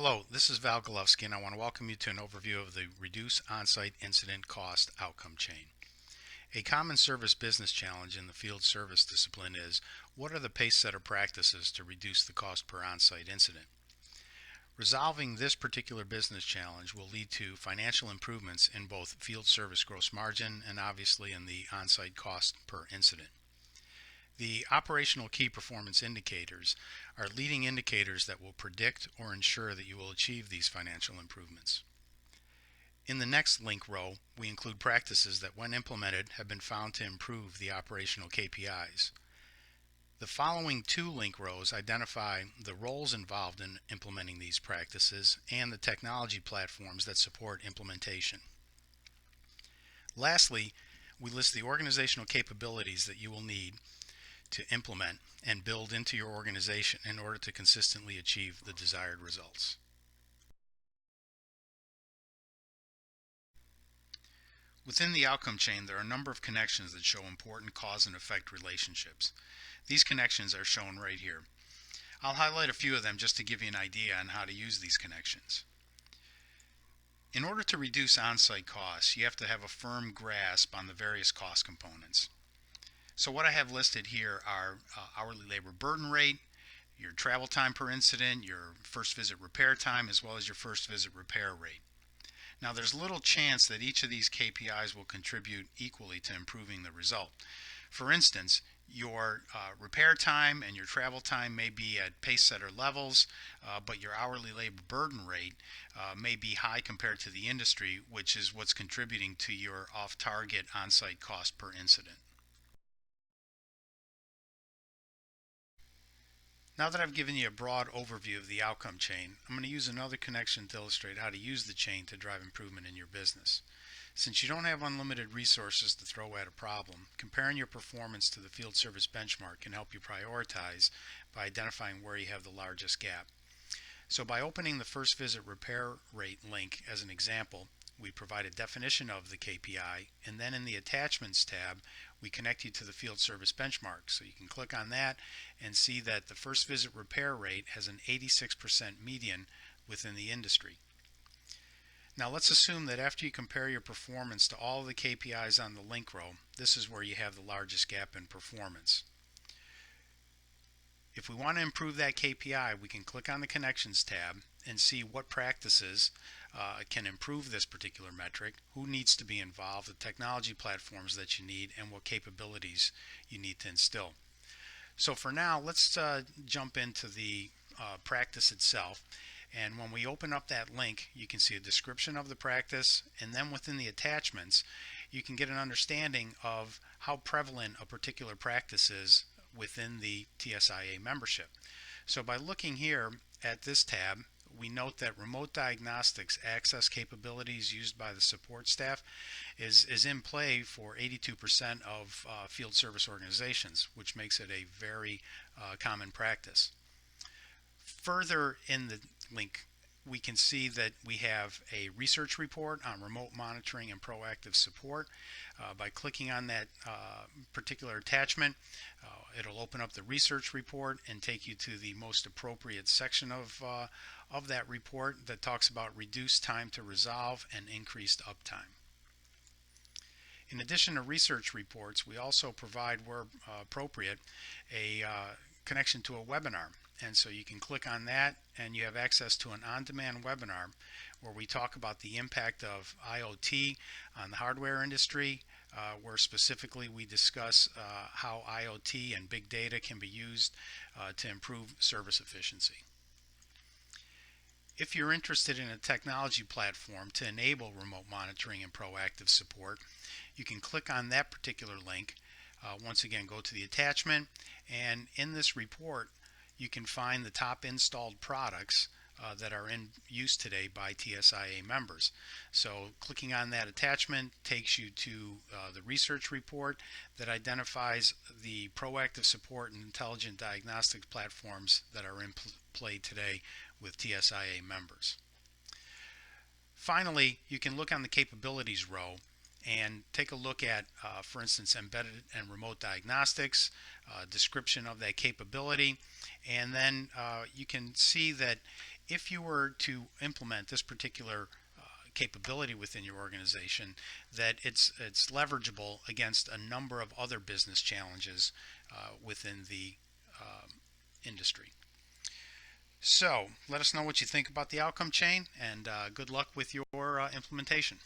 Hello, this is Val Golufsky, and I want to welcome you to an overview of the Reduce On-Site Incident Cost Outcome Chain. A common service business challenge in the field service discipline is, what are the pace-setter practices to reduce the cost per on-site incident? Resolving this particular business challenge will lead to financial improvements in both field service gross margin and obviously in the on-site cost per incident. The operational key performance indicators are leading indicators that will predict or ensure that you will achieve these financial improvements. In the next link row, we include practices that, when implemented, have been found to improve the operational KPIs. The following two link rows identify the roles involved in implementing these practices and the technology platforms that support implementation. Lastly, we list the organizational capabilities that you will need to implement and build into your organization in order to consistently achieve the desired results. Within the outcome chain, there are a number of connections that show important cause and effect relationships. These connections are shown right here. I'll highlight a few of them just to give you an idea on how to use these connections. In order to reduce on-site costs, you have to have a firm grasp on the various cost components. So what I have listed here are hourly labor burden rate, your travel time per incident, your first visit repair time, as well as your first visit repair rate. Now, there's little chance that each of these KPIs will contribute equally to improving the result. For instance, your repair time and your travel time may be at pace setter levels, but your hourly labor burden rate may be high compared to the industry, which is what's contributing to your off-target on-site cost per incident. Now that I've given you a broad overview of the outcome chain, I'm going to use another connection to illustrate how to use the chain to drive improvement in your business. Since you don't have unlimited resources to throw at a problem, comparing your performance to the field service benchmark can help you prioritize by identifying where you have the largest gap. So by opening the first visit repair rate link as an example, we provide a definition of the KPI, and then in the attachments tab, we connect you to the field service benchmark. So you can click on that and see that the first visit repair rate has an 86% median within the industry. Now let's assume that after you compare your performance to all of the KPIs on the link row, this is where you have the largest gap in performance. If we want to improve that KPI, we can click on the Connections tab and see what practices can improve this particular metric, who needs to be involved, the technology platforms that you need, and what capabilities you need to instill. So for now, let's jump into the practice itself. And when we open up that link, you can see a description of the practice, and then within the attachments, you can get an understanding of how prevalent a particular practice is within the TSIA membership. So by looking here at this tab, we note that remote diagnostics access capabilities used by the support staff is in play for 82% of field service organizations, which makes it a very common practice. Further in the link, we can see that we have a research report on remote monitoring and proactive support. By clicking on that particular attachment, it'll open up the research report and take you to the most appropriate section of that report that talks about reduced time to resolve and increased uptime. In addition to research reports, we also provide, where appropriate, a connection to a webinar. And so you can click on that and you have access to an on-demand webinar where we talk about the impact of IoT on the hardware industry, where specifically we discuss how IoT and big data can be used to improve service efficiency. If you're interested in a technology platform to enable remote monitoring and proactive support, you can click on that particular link. Once again, go to the attachment, and in this report, you can find the top installed products that are in use today by TSIA members. So clicking on that attachment takes you to the research report that identifies the proactive support and intelligent diagnostics platforms that are in play today with TSIA members. Finally, you can look on the capabilities row and take a look at, for instance, embedded and remote diagnostics, description of that capability, and then you can see that if you were to implement this particular capability within your organization, that it's leverageable against a number of other business challenges within the industry. So let us know what you think about the outcome chain, and good luck with your implementation.